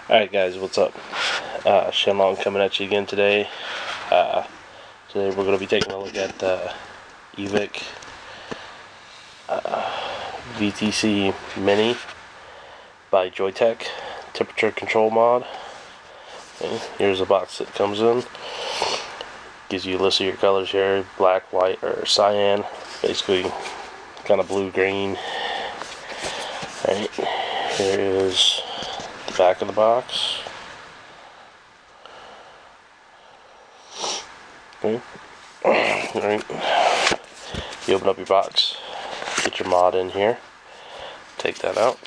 Alright guys, what's up? Shenlong coming at you again today. Today we're going to be taking a look at the E-Vic Vtc Mini by Joytech temperature control mod. Okay, here's the box that comes in. Gives you a list of your colors here: black, white, or cyan. Basically kind of blue-green. Alright, here is the back of the box. Okay. Alright. You open up your box, get your mod in here, take that out.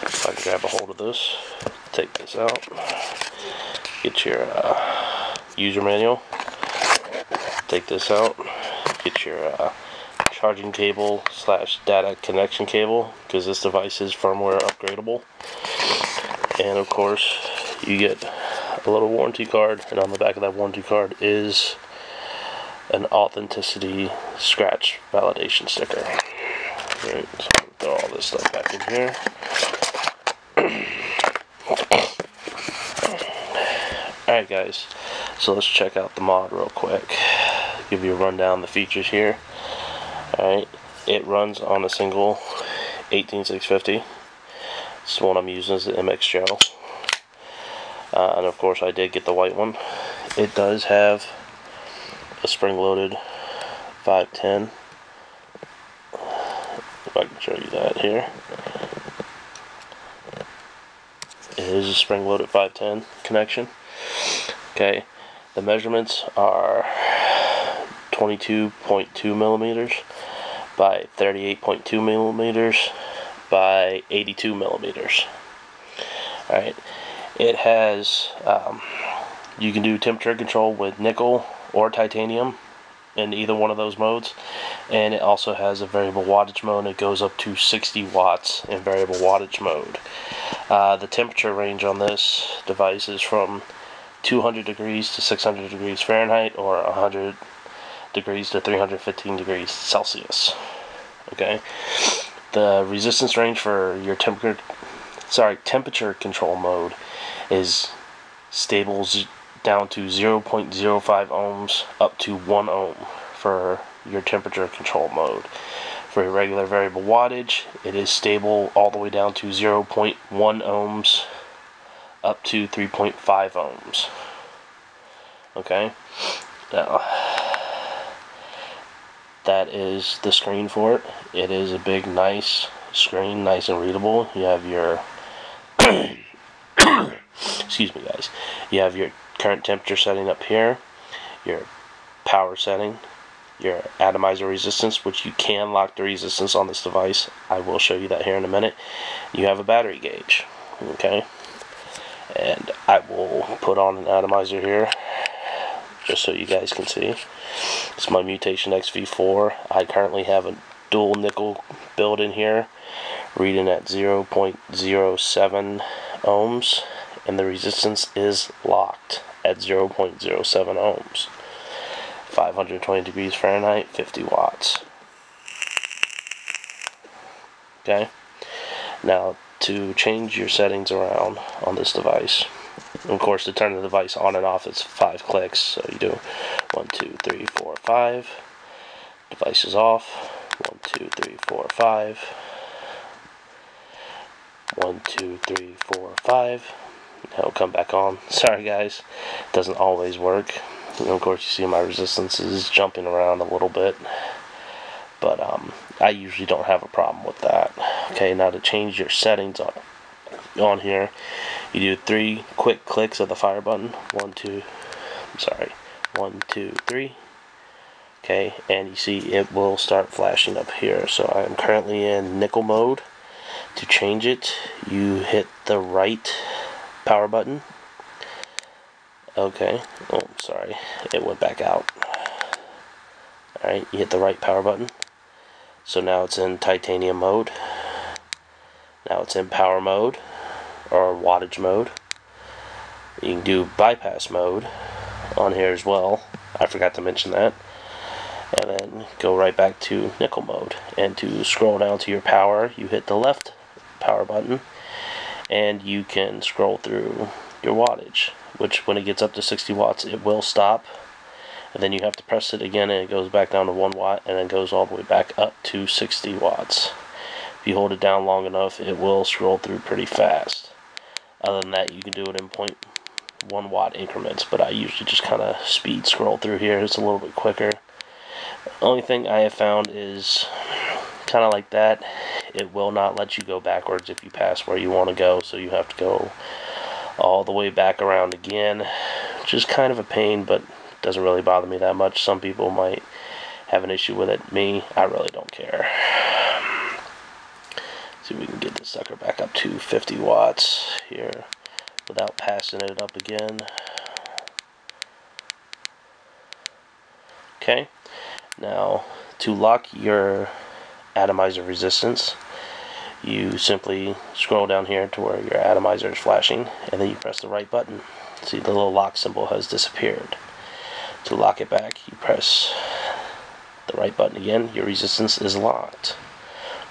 If I can grab a hold of this, take this out, get your user manual, take this out, get your charging cable / data connection cable, because this device is firmware upgradable, and of course you get a little warranty card, and on the back of that warranty card is an authenticity scratch validation sticker. Alright, so I'm gonna throw all this stuff back in here. Alright guys, so let's check out the mod real quick. Give you a rundown of the features here. Alright, it runs on a single 18650. This is the one I'm using, is the MX Gel. And of course I did get the white one. It does have a spring-loaded 510. If I can show you that here. It is a spring-loaded 510 connection. Okay, the measurements are 22.2 millimeters by 38.2 millimeters by 82 millimeters. Alright. It has, you can do temperature control with nickel or titanium in either one of those modes, and it also has a variable wattage mode. It goes up to 60 watts in variable wattage mode. The temperature range on this device is from 200 degrees to 600 degrees Fahrenheit, or 100 degrees to 315 degrees Celsius. Okay, the resistance range for your temperature control mode is stable down to 0.05 ohms up to 1 ohm for your temperature control mode. For your regular variable wattage, it is stable all the way down to 0.1 ohms up to 3.5 ohms. Okay, now that is the screen for it. It is a big, nice screen, nice and readable. You have your excuse me guys, you have your current temperature setting up here, your power setting, your atomizer resistance, which you can lock the resistance on this device. I will show you that here in a minute. You have a battery gauge, okay, and I will put on an atomizer here just so you guys can see. It's my Mutation XV4. I currently have a dual nickel build in here, reading at 0.07 ohms, and the resistance is locked at 0.07 ohms. 520 degrees Fahrenheit, 50 watts. Okay, now to change your settings around on this device, of course, to turn the device on and off, it's 5 clicks. So you do 1, 2, 3, 4, 5. Device is off. 1, 2, 3, 4, 5. 1, 2, 3, 4, 5. It'll come back on. Sorry guys, it doesn't always work. And of course, you see my resistance is jumping around a little bit, but I usually don't have a problem with that. Okay, now to change your settings on here, you do 3 quick clicks of the fire button. 1, 2, 3. Okay, and you see it will start flashing up here. So I am currently in nickel mode. To change it, you hit the right power button. Okay, oh sorry, it went back out. Alright, you hit the right power button. So now it's in titanium mode. Now it's in power mode, or wattage mode. You can do bypass mode on here as well. I forgot to mention that. And then go right back to nickel mode. And to scroll down to your power, you hit the left power button, and you can scroll through your wattage, which when it gets up to 60 watts it will stop, and then you have to press it again and it goes back down to 1 watt and then goes all the way back up to 60 watts. If you hold it down long enough, it will scroll through pretty fast. Other than that, you can do it in 0.1 watt increments, but I usually just kind of speed scroll through here. It's a little bit quicker. The only thing I have found is kind of like that, it will not let you go backwards if you pass where you want to go, so you have to go all the way back around again, which is kind of a pain, but doesn't really bother me that much. Some people might have an issue with it. Me, I really don't care. See if we can get this sucker back up to 50 watts here without passing it up again. Okay, now to lock your atomizer resistance, you simply scroll down here to where your atomizer is flashing, and then you press the right button. See, the little lock symbol has disappeared. To lock it back, you press the right button again. Your resistance is locked.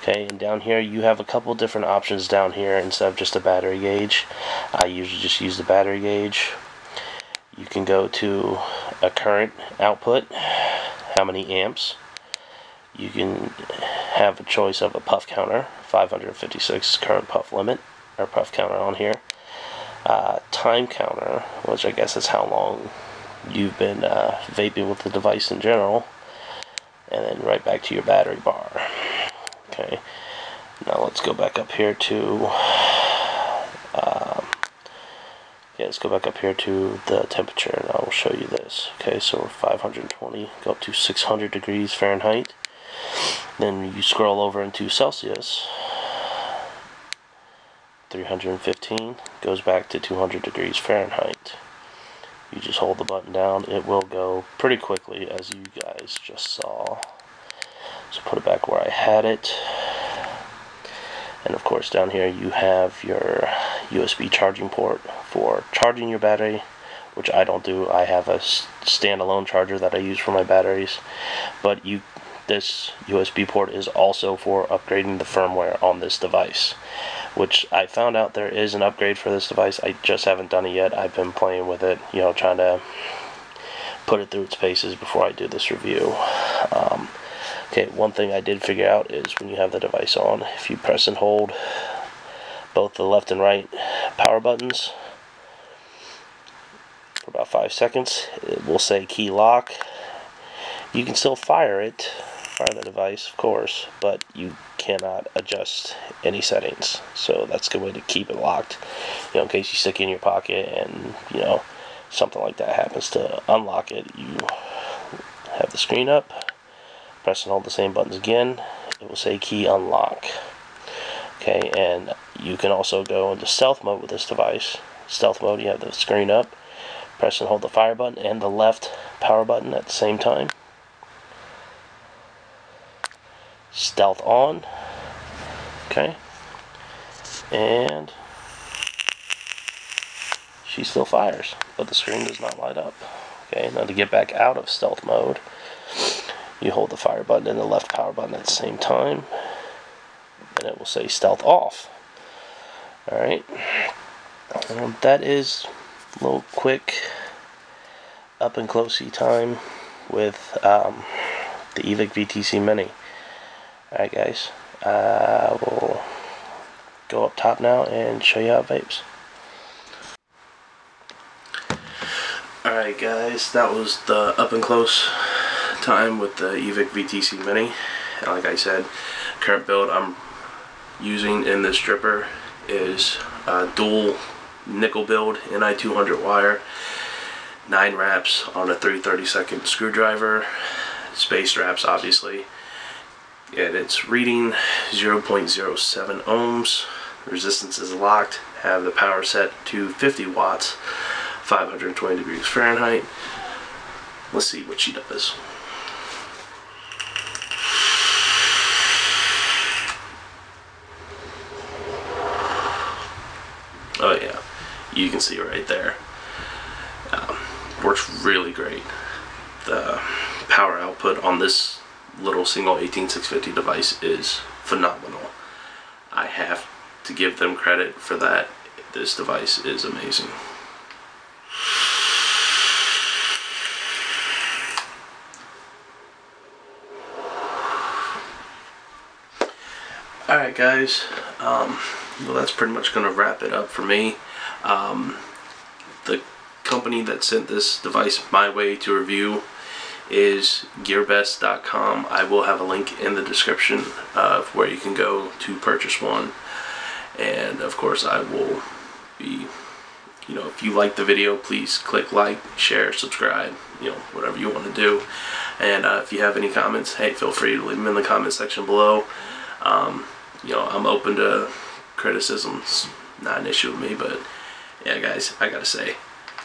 Okay, and down here you have a couple different options down here instead of just a battery gauge. I usually just use the battery gauge. You can go to a current output, how many amps. You can have a choice of a puff counter, 556 current puff limit, or puff counter on here. Time counter, which I guess is how long you've been vaping with the device in general, and then right back to your battery bar. Okay, now let's go back up here to let's go back up here to the temperature, and I will show you this. Okay, so we're 520, go up to 600 degrees Fahrenheit. Then you scroll over into Celsius. 315 goes back to 200 degrees Fahrenheit. You just hold the button down. It will go pretty quickly, as you guys just saw. So put it back where I had it. And of course down here you have your USB charging port for charging your battery, which I don't do. I have a standalone charger that I use for my batteries. But this USB port is also for upgrading the firmware on this device, which I found out there is an upgrade for this device. I just haven't done it yet. I've been playing with it, you know, trying to put it through its paces before I do this review. Okay, one thing I did figure out is when you have the device on, if you press and hold both the left and right power buttons for about 5 seconds, it will say key lock. You can still fire the device, of course, but you cannot adjust any settings. So that's a good way to keep it locked, you know, in case you stick it in your pocket and, you know, something like that happens. To unlock it, you have the screen up, press and hold the same buttons again, it will say key unlock. Okay, and you can also go into stealth mode with this device. Stealth mode, you have the screen up, press and hold the fire button and the left power button at the same time. Stealth on. Okay, and she still fires, but the screen does not light up. Okay, now to get back out of stealth mode, you hold the fire button and the left power button at the same time, and it will say stealth off. Alright, that is a little quick up and closey time with the E-Vic Vtc Mini. Alright guys, I will go up top now and show you how it vapes. Alright guys, that was the up and close time with the E-Vic Vtc Mini. And like I said, current build I'm using in this dripper is a dual nickel build Ni 200 wire, 9 wraps on a 3/32 screwdriver, space wraps obviously, and it's reading 0.07 ohms. Resistance is locked. Have the power set to 50 watts, 520 degrees Fahrenheit. Let's see what she does. Oh yeah, you can see right there. Works really great. The power output on this little single 18650 device is phenomenal. I have to give them credit for that. This device is amazing. Alright guys, well, that's pretty much going to wrap it up for me. The company that sent this device my way to review is gearbest.com. I will have a link in the description of where you can go to purchase one. And of course I will be, if you like the video, please click like, share, subscribe, whatever you want to do. And if you have any comments, hey, feel free to leave them in the comment section below. I'm open to criticisms, not an issue with me, but yeah guys, I gotta say,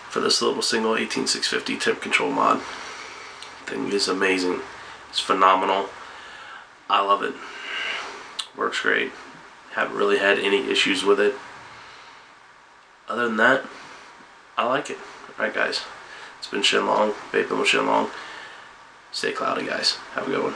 for this little single 18650 temp control mod, thing is amazing. It's phenomenal. I love it. Works great. Haven't really had any issues with it. Other than that, I like it. Alright guys, it's been Shenlong, vaping with Shenlong. Stay cloudy guys. Have a good one.